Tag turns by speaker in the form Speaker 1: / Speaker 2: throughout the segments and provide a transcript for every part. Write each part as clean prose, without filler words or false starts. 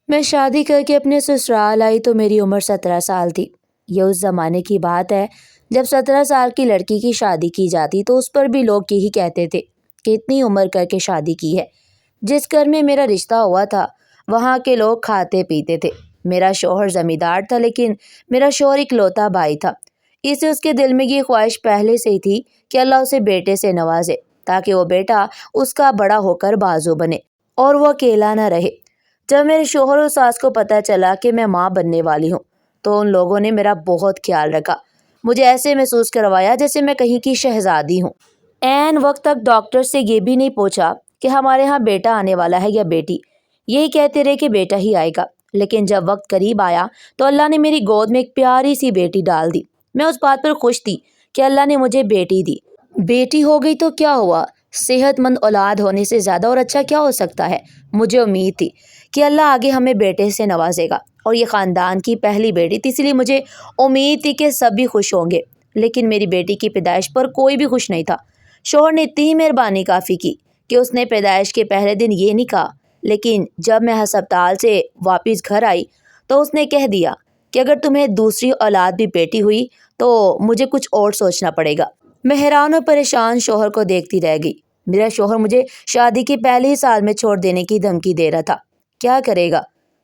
Speaker 1: میں شادی کر کے اپنے سسرال آئی تو میری عمر 17 سال تھی۔ یہ اس زمانے کی بات ہے جب 17 سال کی لڑکی کی شادی کی جاتی تو اس پر بھی لوگ یہی کہتے تھے کہ اتنی عمر کر کے شادی کی ہے۔ جس گھر میں میرا رشتہ ہوا تھا وہاں کے لوگ کھاتے پیتے تھے۔ میرا شوہر زمیندار تھا لیکن میرا شوہر اکلوتا بھائی تھا، اسے اس کے دل میں یہ خواہش پہلے سے ہی تھی کہ اللہ اسے بیٹے سے نوازے تاکہ وہ بیٹا اس کا بڑا ہو کر بازو بنے اور وہ اکیلا نہ رہے۔ جب میرے شوہر اور ساس کو پتہ چلا کہ میں ماں بننے والی ہوں تو ان لوگوں نے میرا بہت خیال رکھا، مجھے ایسے محسوس کروایا جیسے میں کہیں کی شہزادی ہوں۔ عین وقت تک ڈاکٹر سے یہ بھی نہیں پوچھا کہ ہمارے ہاں بیٹا آنے والا ہے یا بیٹی، یہی کہتے رہے کہ بیٹا ہی آئے گا۔ لیکن جب وقت قریب آیا تو اللہ نے میری گود میں ایک پیاری سی بیٹی ڈال دی۔ میں اس بات پر خوش تھی کہ اللہ نے مجھے بیٹی دی۔ بیٹی ہو گئی تو کیا ہوا، صحت مند اولاد ہونے سے زیادہ اور اچھا کیا ہو سکتا ہے۔ مجھے امید تھی کہ اللہ آگے ہمیں بیٹے سے نوازے گا اور یہ خاندان کی پہلی بیٹی تھی، اس لیے مجھے امید تھی کہ سب بھی خوش ہوں گے۔ لیکن میری بیٹی کی پیدائش پر کوئی بھی خوش نہیں تھا۔ شوہر نے اتنی ہی مہربانی کافی کی کہ اس نے پیدائش کے پہلے دن یہ نہیں کہا، لیکن جب میں ہسپتال سے واپس گھر آئی تو اس نے کہہ دیا کہ اگر تمہیں دوسری اولاد بھی بیٹی ہوئی تو مجھے کچھ اور سوچنا پڑے گا۔ میں حیران اور پریشان شوہر کو دیکھتی رہ گئی۔ میرا شوہر مجھے شادی کے پہلے ہی سال میں چھوڑ دینے کی دھمکی دے رہا تھا۔ کیا کرے گا،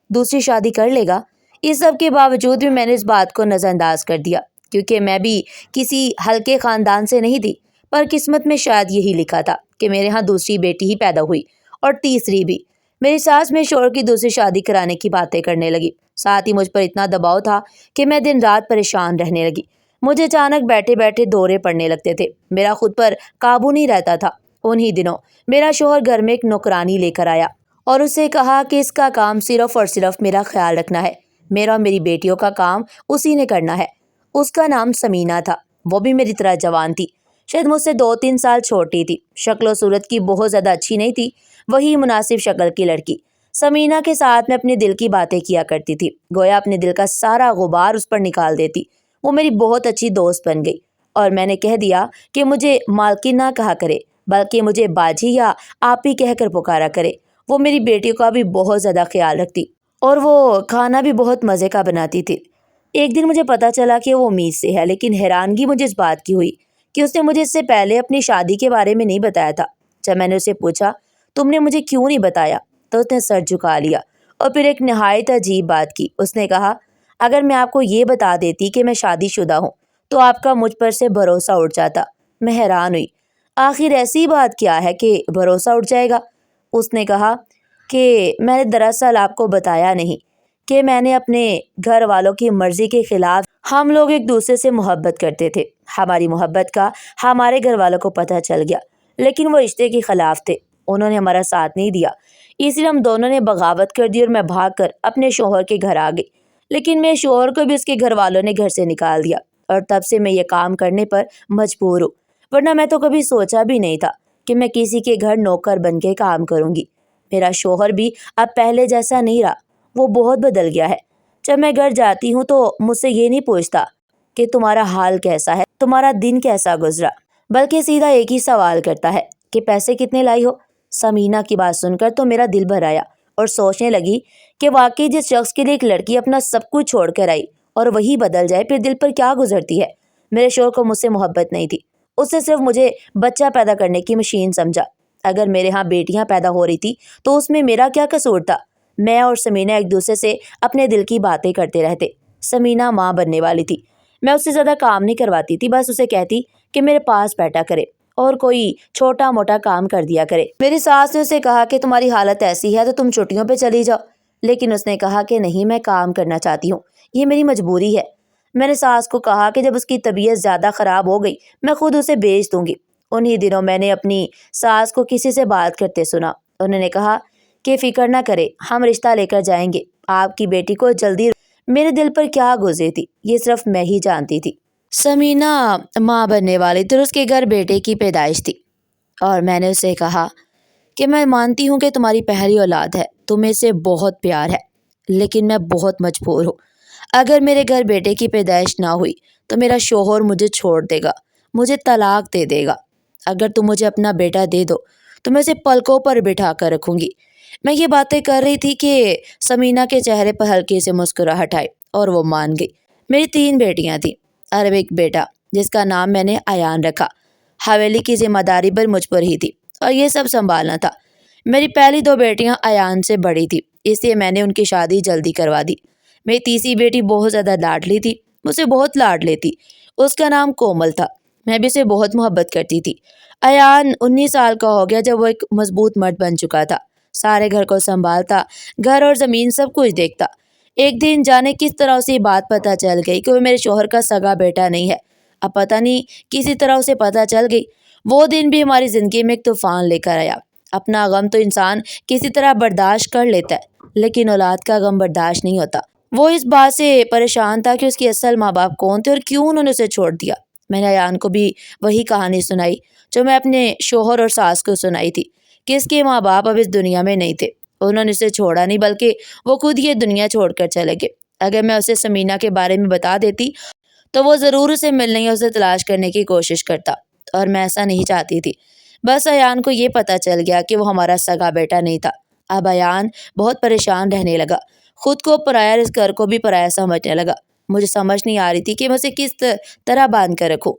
Speaker 1: دوسری شادی کر لے گا۔ اس سب کے باوجود بھی میں نے اس بات کو نظر انداز کر دیا کیونکہ میں بھی کسی ہلکے خاندان سے نہیں تھی، پر قسمت میں شاید یہی لکھا تھا کہ میرے ہاں دوسری بیٹی ہی پیدا ہوئی اور تیسری بھی۔ میری ساس میں شوہر کی دوسری شادی کرانے کی باتیں کرنے لگی، ساتھ ہی مجھ پر اتنا دباؤ تھا کہ میں دن رات پریشان رہنے لگی۔ مجھے اچانک بیٹھے بیٹھے دورے پڑنے لگتے تھے، میرا خود پر قابو نہیں رہتا تھا۔ انہی دنوں میرا شوہر گھر میں ایک نوکرانی لے کر آیا اور اسے کہا کہ اس کا کام صرف اور صرف میرا خیال رکھنا ہے، میرا اور میری بیٹیوں کا کام اسی نے کرنا ہے۔ اس کا نام سمینہ تھا، وہ بھی میری طرح جوان تھی، شاید مجھ سے 2-3 سال چھوٹی تھی، شکل و صورت کی بہت زیادہ اچھی نہیں تھی، وہی مناسب شکل کی لڑکی۔ سمینہ کے ساتھ میں اپنے دل کی باتیں کیا کرتی تھی، گویا اپنے دل کا سارا غبار اس پر نکال دیتی۔ وہ میری بہت اچھی دوست بن گئی اور میں نے کہہ دیا کہ مجھے مالکن نہ کہا کرے بلکہ مجھے باجی یا آپ ہی کہہ کر پکارا کرے۔ وہ میری بیٹیوں کا بھی بہت زیادہ خیال رکھتی اور وہ کھانا بھی بہت مزے کا بناتی تھی۔ ایک دن مجھے پتا چلا کہ وہ امید سے ہے، لیکن حیرانگی مجھے اس بات کی ہوئی کہ اس نے مجھے اس سے پہلے اپنی شادی کے بارے میں نہیں بتایا تھا۔ جب میں نے اسے پوچھا تم نے مجھے کیوں نہیں بتایا تو اس نے سر جھکا لیا اور پھر ایک نہایت عجیب بات کی۔ اس نے کہا اگر میں آپ کو یہ بتا دیتی کہ میں شادی شدہ ہوں تو آپ کا مجھ پر سے بھروسہ اٹھ جاتا۔ میں حیران ہوئی، آخر ایسی بات کیا ہے کہ بھروسہ اٹھ جائے گا؟ اس نے کہا کہ میں نے دراصل آپ کو بتایا نہیں کہ میں نے اپنے گھر والوں کی مرضی کے خلاف، ہم لوگ ایک دوسرے سے محبت کرتے تھے، ہماری محبت کا ہمارے گھر والوں کو پتہ چل گیا لیکن وہ رشتے کے خلاف تھے، انہوں نے ہمارا ساتھ نہیں دیا، اس لیے ہم دونوں نے بغاوت کر دی اور میں بھاگ کر اپنے شوہر کے گھر آ گئی۔ لیکن میرے شوہر کو بھی اس کے گھر والوں نے گھر سے نکال دیا اور تب سے میں یہ کام کرنے پر مجبور ہوں، ورنہ میں تو کبھی سوچا بھی نہیں تھا کہ میں کسی کے گھر نوکر بن کے کام کروں گی۔ میرا شوہر بھی اب پہلے جیسا نہیں رہا، وہ بہت بدل گیا ہے۔ جب میں گھر جاتی ہوں تو مجھ سے یہ نہیں پوچھتا کہ تمہارا حال کیسا ہے، تمہارا دن کیسا گزرا، بلکہ سیدھا ایک ہی سوال کرتا ہے کہ پیسے کتنے لائی ہو۔ سمینہ کی بات سن کر تو میرا دل بھر آیا اور سوچنے لگی کہ واقعی جس شخص کے لیے ایک لڑکی اپنا سب کچھ چھوڑ کر آئی اور وہی بدل جائے پھر دل پر کیا گزرتی ہے۔ میرے شوہر کو مجھ سے محبت نہیں تھی، اس نے صرف مجھے بچہ پیدا کرنے کی مشین سمجھا۔ اگر میرے ہاں بیٹیاں پیدا ہو رہی تھی تو اس میں میرا کیا قصور تھا؟ میں اور سمینہ ایک دوسرے سے اپنے دل کی باتیں کرتے رہتے۔ سمینہ ماں بننے والی تھی، میں اس سے زیادہ کام نہیں کرواتی تھی، بس اسے کہتی کہ میرے پاس بیٹھا کرے اور کوئی چھوٹا موٹا کام کر دیا کرے۔ میری ساس نے اسے کہا کہ تمہاری حالت ایسی ہے تو تم چھٹیوں پہ چلی جاؤ، لیکن اس نے کہا کہ نہیں، میں کام کرنا چاہتی ہوں، یہ میری مجبوری ہے۔ میں نے ساس کو کہا کہ جب اس کی طبیعت زیادہ خراب ہو گئی میں خود اسے بھیج دوں گی۔ انہی دنوں میں نے اپنی ساس کو کسی سے بات کرتے سنا، انہوں نے کہا کہ فکر نہ کرے، ہم رشتہ لے کر جائیں گے آپ کی بیٹی کو جلدی۔ میرے دل پر کیا گزری تھی یہ صرف میں ہی جانتی تھی۔ سمینہ ماں بننے والی تھی، اس کے گھر بیٹے کی پیدائش تھی اور میں نے اسے کہا کہ میں مانتی ہوں کہ تمہاری پہلی اولاد ہے، تمہیں سے بہت پیار ہے، لیکن میں بہت مجبور ہوں۔ اگر میرے گھر بیٹے کی پیدائش نہ ہوئی تو میرا شوہر مجھے چھوڑ دے گا، مجھے طلاق دے دے گا۔ اگر تم مجھے اپنا بیٹا دے دو تو میں اسے پلکوں پر بٹھا کر رکھوں گی۔ میں یہ باتیں کر رہی تھی کہ سمینہ کے چہرے پر ہلکی سے مسکراہٹ آئی اور وہ مان گئی۔ میری 3 بیٹیاں تھیں اور ایک بیٹا جس کا نام میں نے ایان رکھا۔ حویلی کی ذمہ داری پر مجھ پر ہی تھی اور یہ سب سنبھالنا تھا۔ میری پہلی 2 بیٹیاں ایان سے بڑی تھی، اس لیے میں نے ان کی شادی جلدی کروا دی۔ میری تیسری بیٹی بہت زیادہ لاڈلی تھی، مجھ سے بہت لاڈ لیتی۔ اس کا نام کومل تھا، میں بھی اسے بہت محبت کرتی تھی۔ ایان 19 سال کا ہو گیا جب وہ ایک مضبوط مرد بن چکا تھا، سارے گھر کو سنبھالتا، گھر اور زمین سب کچھ دیکھتا۔ ایک دن جانے کس طرح اسے بات پتہ چل گئی کہ وہ میرے شوہر کا سگا بیٹا نہیں ہے۔ اب پتہ نہیں کسی طرح اسے پتہ چل گئی۔ وہ دن بھی ہماری زندگی میں ایک طوفان لے کر آیا۔ اپنا غم تو انسان کسی طرح برداشت کر لیتا ہے، لیکن اولاد کا غم برداشت نہیں ہوتا۔ وہ اس بات سے پریشان تھا کہ اس کے اصل ماں باپ کون تھے اور کیوں انہوں نے اسے چھوڑ دیا۔ میں نے ایان کو بھی وہی کہانی سنائی جو میں اپنے شوہر اور ساس کو سنائی تھی کہ اس کے ماں باپ اب اس دنیا میں نہیں تھے۔ انہوں نے اسے چھوڑا نہیں بلکہ وہ خود یہ دنیا چھوڑ کر چلے گئے۔ اگر میں اسے سمینہ کے بارے میں بتا دیتی تو وہ ضرور اسے ملنے یا اسے تلاش کرنے کی کوشش کرتا، اور میں ایسا نہیں چاہتی تھی۔ بس ایان کو یہ پتہ چل گیا کہ وہ ہمارا سگا بیٹا نہیں تھا۔ اب ایان بہت پریشان رہنے لگا، خود کو پرایا اور اس گھر کو بھی پرایا سمجھنے لگا۔ مجھے سمجھ نہیں آ رہی تھی کہ میں اسے کس طرح باندھ کر رکھوں۔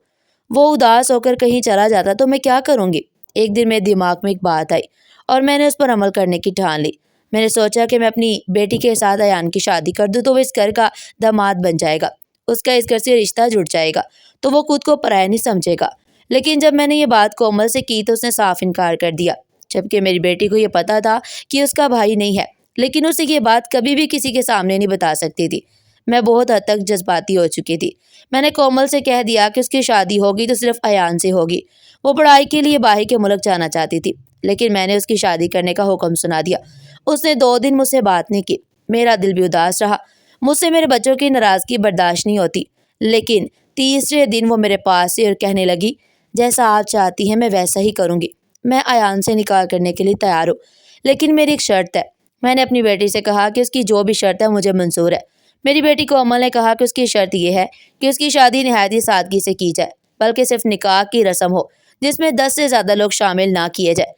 Speaker 1: وہ اداس ہو کر کہیں چلا جاتا تو میں کیا کروں گی؟ ایک دن میرے دماغ میں ایک بات آئی اور میں نے اس پر عمل کرنے کی ٹھان لی۔ میں نے سوچا کہ میں اپنی بیٹی کے ساتھ ایان کی شادی کر دوں تو وہ اس گھر کا داماد بن جائے گا، اس کا اس گھر سے رشتہ جڑ جائے گا تو وہ خود کو پرایا نہیں سمجھے گا۔ لیکن جب میں نے یہ بات کومل سے کی تو اس نے صاف انکار کر دیا، جبکہ میری بیٹی کو یہ پتا تھا کہ اس کا بھائی نہیں ہے، لیکن اسے یہ بات کبھی بھی کسی کے سامنے نہیں بتا سکتی تھی۔ میں بہت حد تک جذباتی ہو چکی تھی۔ میں نے کومل سے کہہ دیا کہ اس کی شادی ہوگی تو صرف ایان سے ہوگی۔ وہ پڑھائی کے لیے باہر کے ملک جانا چاہتی تھی، لیکن میں نے اس کی شادی کرنے کا حکم سنا دیا۔ اس نے 2 دن مجھ سے بات نہیں کی، میرا دل بھی اداس رہا۔ مجھ سے میرے بچوں کی ناراضگی برداشت نہیں ہوتی، لیکن تیسرے دن وہ میرے پاس سے اور کہنے لگی، جیسا آپ چاہتی ہیں میں ویسا ہی کروں گی۔ میں ایان سے نکاح کرنے کے لیے تیار ہوں، لیکن میری ایک شرط ہے۔ میں نے اپنی بیٹی سے کہا کہ اس کی جو بھی شرط ہے مجھے منظور ہے۔ میری بیٹی کومل نے کہا کہ اس کی شرط یہ ہے کہ اس کی شادی نہایت ہی سادگی سے کی جائے، بلکہ صرف نکاح کی رسم ہو جس میں 10 سے زیادہ لوگ شامل نہ کیے جائے۔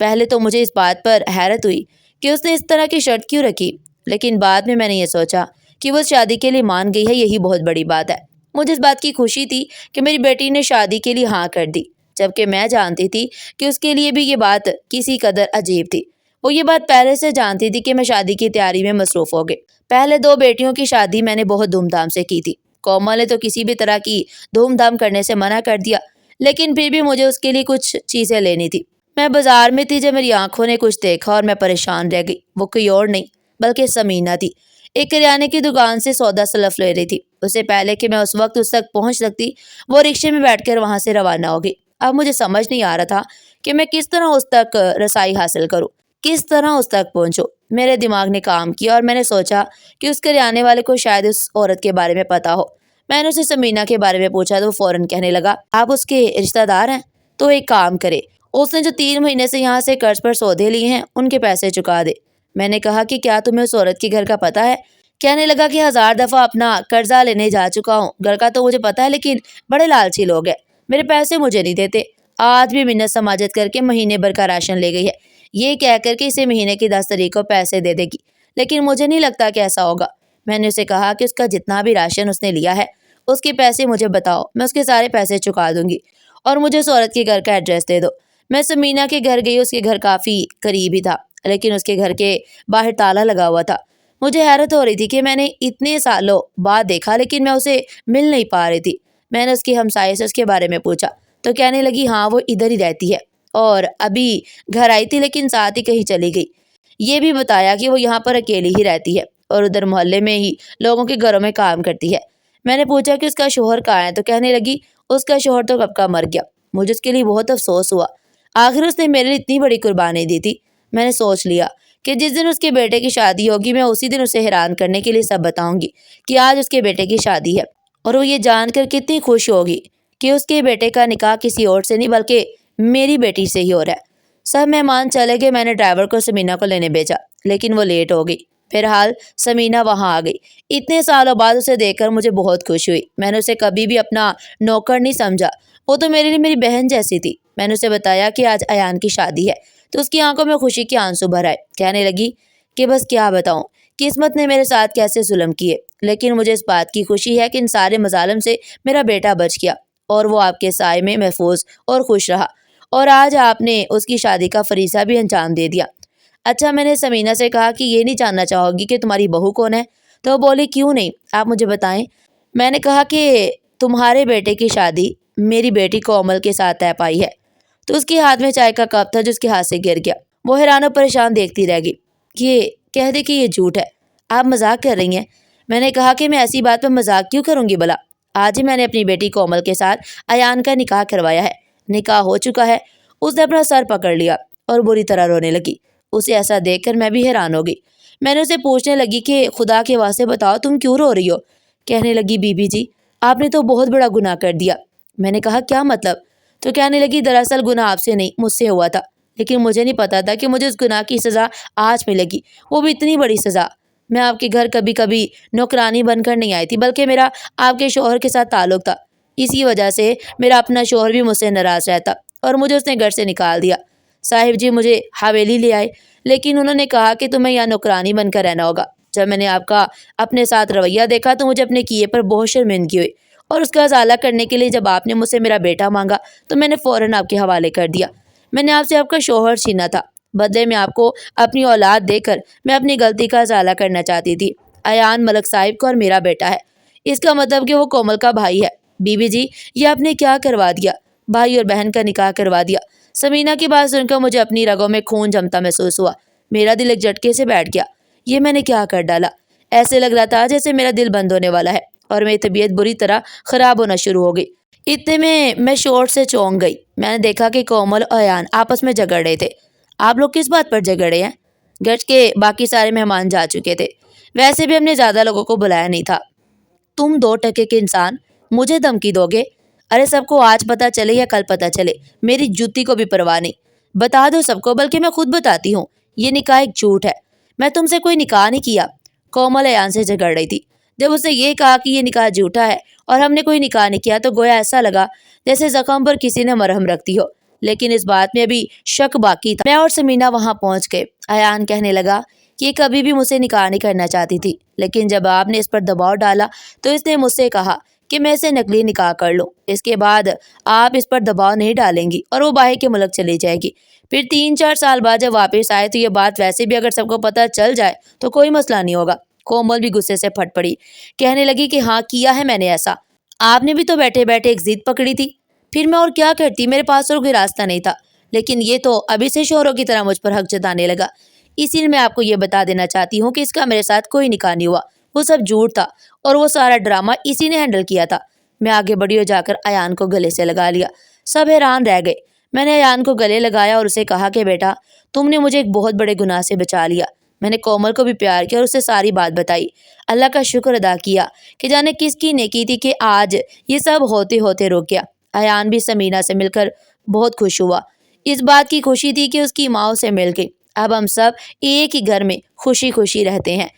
Speaker 1: پہلے تو مجھے اس بات پر حیرت ہوئی کہ اس نے اس طرح کی شرط کیوں رکھی، لیکن بعد میں نے یہ سوچا کہ وہ اس شادی کے لیے مان گئی ہے، یہی بہت بڑی بات ہے۔ مجھے اس بات کی خوشی تھی کہ میری بیٹی نے شادی کے لیے ہاں کر دی، جبکہ میں جانتی تھی کہ اس کے لیے بھی یہ بات کسی قدر عجیب تھی۔ وہ یہ بات پہلے سے جانتی تھی کہ میں شادی کی تیاری میں مصروف ہو گئی۔ پہلے 2 بیٹیوں کی شادی میں نے بہت دھوم دھام سے کی تھی۔ کومل نے تو کسی بھی طرح کی دھوم دھام کرنے سے منع کر دیا، لیکن پھر بھی مجھے اس کے لیے کچھ چیزیں لینی تھی۔ میں بازار میں تھی جب میری آنکھوں نے کچھ دیکھا اور میں پریشان رہ گئی۔ وہ کوئی اور نہیں بلکہ سمینہ تھی، ایک کریانے کی دکان سے سودا سلف لے رہی تھی۔ اس سے پہلے کہ میں اس وقت اس تک پہنچ سکتی، وہ رکشے میں بیٹھ کر وہاں سے روانہ ہو گئی۔ اب مجھے سمجھ نہیں آ رہا تھا کہ میں کس طرح اس تک رسائی حاصل کروں، کس طرح اس تک پہنچوں۔ میرے دماغ نے کام کیا اور میں نے سوچا کہ اس کریانے والے کو شاید اس عورت کے بارے میں پتا ہو۔ میں نے اسے سمینہ کے بارے میں پوچھا تو وہ فوراً کہنے لگا، آپ اس کے رشتہ دار ہیں؟ تو ایک کام کرے، اس نے جو 3 مہینے سے یہاں سے قرض پر سودے لیے ہیں ان کے پیسے چکا دے۔ میں نے کہا کہ کیا تمہیں اس عورت کے گھر کا پتہ ہے؟ کہنے لگا کہ 1000 دفعہ اپنا قرضہ لینے جا چکا ہوں، گھر کا تو مجھے پتہ ہے، لیکن بڑے لالچی لوگ ہیں، میرے پیسے مجھے نہیں دیتے۔ آج بھی منت سماجت کر کے مہینے بھر کا راشن لے گئی ہے، یہ کہہ کر کہ اسے مہینے کی 10 تاریخ کو پیسے دے دے گی، لیکن مجھے نہیں لگتا کہ ایسا ہوگا۔ میں نے اسے کہا کہ اس کا جتنا بھی راشن اس نے لیا ہے اس کے پیسے مجھے بتاؤ، میں اس کے سارے پیسے چکا دوں گی، اور مجھے اس عورت کے گھر کا ایڈریس دے دو۔ میں سمینہ کے گھر گئی، اس کے گھر کافی قریب ہی تھا، لیکن اس کے گھر کے باہر تالا لگا ہوا تھا۔ مجھے حیرت ہو رہی تھی کہ میں نے اتنے سالوں بعد دیکھا لیکن میں اسے مل نہیں پا رہی تھی۔ میں نے اس کی ہمسائے سے اس کے بارے میں پوچھا تو کہنے لگی، ہاں وہ ادھر ہی رہتی ہے اور ابھی گھر آئی تھی لیکن ساتھ ہی کہیں چلی گئی۔ یہ بھی بتایا کہ وہ یہاں پر اکیلی ہی رہتی ہے اور ادھر محلے میں ہی لوگوں کے گھروں میں کام کرتی ہے۔ میں نے پوچھا کہ اس کا شوہر کہاں ہے تو کہنے لگی، اس کا شوہر تو کب کا مر گیا۔ مجھے اس کے لیے بہت افسوس ہوا، آخر اس نے میرے لیے اتنی بڑی قربانی دی تھی۔ میں نے سوچ لیا کہ جس دن اس کے بیٹے کی شادی ہوگی میں اسی دن اسے حیران کرنے کے لیے سب بتاؤں گی کہ آج اس کے بیٹے کی شادی ہے، اور وہ یہ جان کر کتنی خوش ہوگی کہ اس کے بیٹے کا نکاح کسی اور سے نہیں بلکہ میری بیٹی سے ہی ہو رہا ہے۔ سب مہمان چلے گئے، میں نے ڈرائیور کو سمینہ کو لینے بھیجا، لیکن وہ لیٹ ہو گئی۔ فیرحال سمینہ وہاں آ گئی۔ اتنے سالوں بعد اسے دیکھ کر مجھے بہت خوشی ہوئی۔ میں نے اسے کبھی بھی اپنا نوکر نہیں سمجھا، وہ تو میرے لیے میری بہن جیسی تھی۔ میں نے اسے بتایا کہ آج ایان کی شادی ہے تو اس کی آنکھوں میں خوشی کے آنسو بھر آئے۔ کہنے لگی کہ بس کیا بتاؤں قسمت نے میرے ساتھ کیسے ظلم کیے، لیکن مجھے اس بات کی خوشی ہے کہ ان سارے مظالم سے میرا بیٹا بچ گیا اور وہ آپ کے سائے میں محفوظ اور خوش رہا، اور آج آپ نے اس کی شادی کا فریضہ بھی انجام دے دیا۔ اچھا، میں نے سمینہ سے کہا کہ یہ نہیں جاننا چاہو گی کہ تمہاری بہو کون ہے؟ تو وہ بولی کیوں نہیں، آپ مجھے بتائیں۔ میں نے کہا کہ تمہارے بیٹے کی شادی میری بیٹی کومل کے ساتھ طے پائی ہے۔ تو اس کے ہاتھ میں چائے کا کپ تھا جو اس کے ہاتھ سے گر گیا۔ وہ حیران و پریشان دیکھتی رہ گئی۔ یہ کہہ دے کہ یہ جھوٹ ہے، آپ مذاق کر رہی ہیں۔ میں نے کہا کہ میں ایسی بات پر مذاق کیوں کروں گی بلا، آج ہی میں نے اپنی بیٹی کومل کے ساتھ ایان کا نکاح کروایا ہے، نکاح ہو چکا ہے۔ اس نے اپنا سر پکڑ لیا اور بری طرح رونے لگی۔ اسے ایسا دیکھ کر میں بھی حیران ہو گئی۔ میں نے اسے پوچھنے لگی کہ خدا کے واسطے بتاؤ تم کیوں رو رہی ہو؟ کہنے لگی بی بی جی آپ نے تو بہت بڑا گناہ کر دیا۔ میں نے کہا کیا مطلب؟ تو کہنے لگی دراصل گناہ آپ سے نہیں مجھ سے ہوا تھا، لیکن مجھے نہیں پتا تھا کہ مجھے اس گناہ کی سزا آج ملے گی، وہ بھی اتنی بڑی سزا۔ میں آپ کے گھر کبھی کبھی نوکرانی بن کر نہیں آئی تھی، بلکہ میرا آپ کے شوہر کے ساتھ تعلق تھا۔ اسی وجہ سے میرا اپنا شوہر بھی مجھ سے ناراض رہتا اور مجھے اس نے گھر سے نکال دیا۔ صاحب جی مجھے حویلی لے آئے، لیکن انہوں نے کہا کہ تمہیں یہاں نوکرانی بن کر رہنا ہوگا۔ جب میں نے آپ کا اپنے ساتھ رویہ دیکھا تو مجھے اپنے کیے پر بہت شرمندگی ہوئی، اور اس کا ازالہ کرنے کے لیے جب آپ نے مجھ سے میرا بیٹا مانگا تو میں نے فوراً آپ کے حوالے کر دیا۔ میں نے آپ سے آپ کا شوہر چھینا تھا، بدلے میں آپ کو اپنی اولاد دے کر میں اپنی غلطی کا ازالہ کرنا چاہتی تھی۔ ایان ملک صاحب کا اور میرا بیٹا ہے، اس کا مطلب کہ وہ کومل کا بھائی ہے۔ بی بی جی یہ آپ نے کیا کروا دیا، بھائی اور بہن کا نکاح کروا دیا۔ سمینہ کی بات سن کر مجھے اپنی رگوں میں خون جمتا محسوس ہوا۔ میرا دل ایک جھٹکے سے بیٹھ گیا۔ یہ میں نے کیا کر ڈالا؟ ایسے لگ رہا تھا جیسے میرا دل بند ہونے والا ہے اور میری طبیعت بری طرح خراب ہونا شروع ہو گئی۔ اتنے میں شور سے چونک گئی۔ میں نے دیکھا کہ کومل اور ایان آپس میں جھگڑ رہے تھے۔ آپ لوگ کس بات پر جھگڑ رہے ہیں؟ گھر کے باقی سارے مہمان جا چکے تھے، ویسے بھی ہم نے زیادہ لوگوں کو بلایا نہیں تھا۔ تم دو ٹکے کے انسان مجھے دھمکی دو گے؟ ارے سب کو آج پتہ چلے یا کل پتہ چلے، میری جوتی کو بھی پرواہ نہیں، بتا دو سب کو، بلکہ میں خود بتاتی ہوں۔ یہ نکاح ایک جھوٹ ہے، میں تم سے کوئی نکاح نہیں کیا۔ کومل ایان سے جھگڑ رہی تھی۔ جب اس نے یہ کہا کہ یہ نکاح جھوٹا ہے اور ہم نے کوئی نکاح نہیں کیا تو گویا ایسا لگا جیسے زخم پر کسی نے مرہم رکھ دی ہو، لیکن اس بات میں ابھی شک باقی تھا۔ میں اور سمینہ وہاں پہنچ گئے۔ ایان کہنے لگا کہ یہ کبھی بھی مجھ سے نکاح نہیں کرنا چاہتی تھی، لیکن جب آپ نے اس پر دباؤ ڈالا تو اس نے مجھ سے کہا کہ میں اسے نقلی نکاح کر لوں، اس کے بعد آپ اس پر دباؤ نہیں ڈالیں گی اور وہ باہر کے ملک چلی جائے گی۔ پھر 3-4 سال بعد جب واپس آئے تو یہ بات ویسے بھی اگر سب کو پتہ چل جائے تو کوئی مسئلہ نہیں ہوگا۔ کومل بھی غصے سے پھٹ پڑی، کہنے لگی کہ ہاں کیا ہے میں نے ایسا، آپ نے بھی تو بیٹھے بیٹھے ایک ضد پکڑی تھی۔ پھر میں اور کیا کرتی، میرے پاس اور کوئی راستہ نہیں تھا، لیکن یہ تو ابھی سے شوہروں کی طرح مجھ پر حق جتانے لگا۔ اسی لیے میں آپ کو یہ بتا دینا چاہتی ہوں کہ اس کا میرے ساتھ کوئی نکاح نہیں ہوا، وہ سب جھوٹ تھا اور وہ سارا ڈرامہ اسی نے ہینڈل کیا تھا۔ میں آگے بڑھی اور جا کر ایان کو گلے سے لگا لیا۔ سب حیران رہ گئے۔ میں نے ایان کو گلے لگایا اور اسے کہا کہ بیٹا تم نے مجھے ایک بہت بڑے گناہ سے بچا لیا۔ میں نے کومل کو بھی پیار کیا اور اسے ساری بات بتائی، اللہ کا شکر ادا کیا کہ جانے کس کی نیکی تھی کہ آج یہ سب ہوتے ہوتے رک گیا۔ ایان بھی سمینہ سے مل کر بہت خوش ہوا، اس بات کی خوشی تھی کہ اس کی ماں سے مل گئی۔ اب ہم سب ایک ہی گھر میں خوشی خوشی رہتے ہیں۔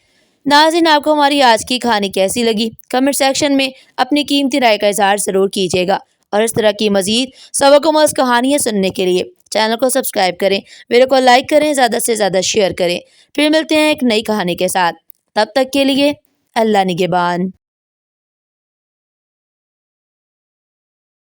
Speaker 1: ناظرین آپ کو ہماری آج کی کہانی کیسی لگی؟ کمنٹ سیکشن میں اپنی قیمتی رائے کا اظہار ضرور کیجیے گا، اور اس طرح کی مزید سبق آموز کہانیاں سننے کے لیے چینل کو سبسکرائب کریں، ویڈیو کو لائک کریں، زیادہ سے زیادہ شیئر کریں۔ پھر ملتے ہیں ایک نئی کہانی کے ساتھ، تب تک کے لیے اللہ نگہبان۔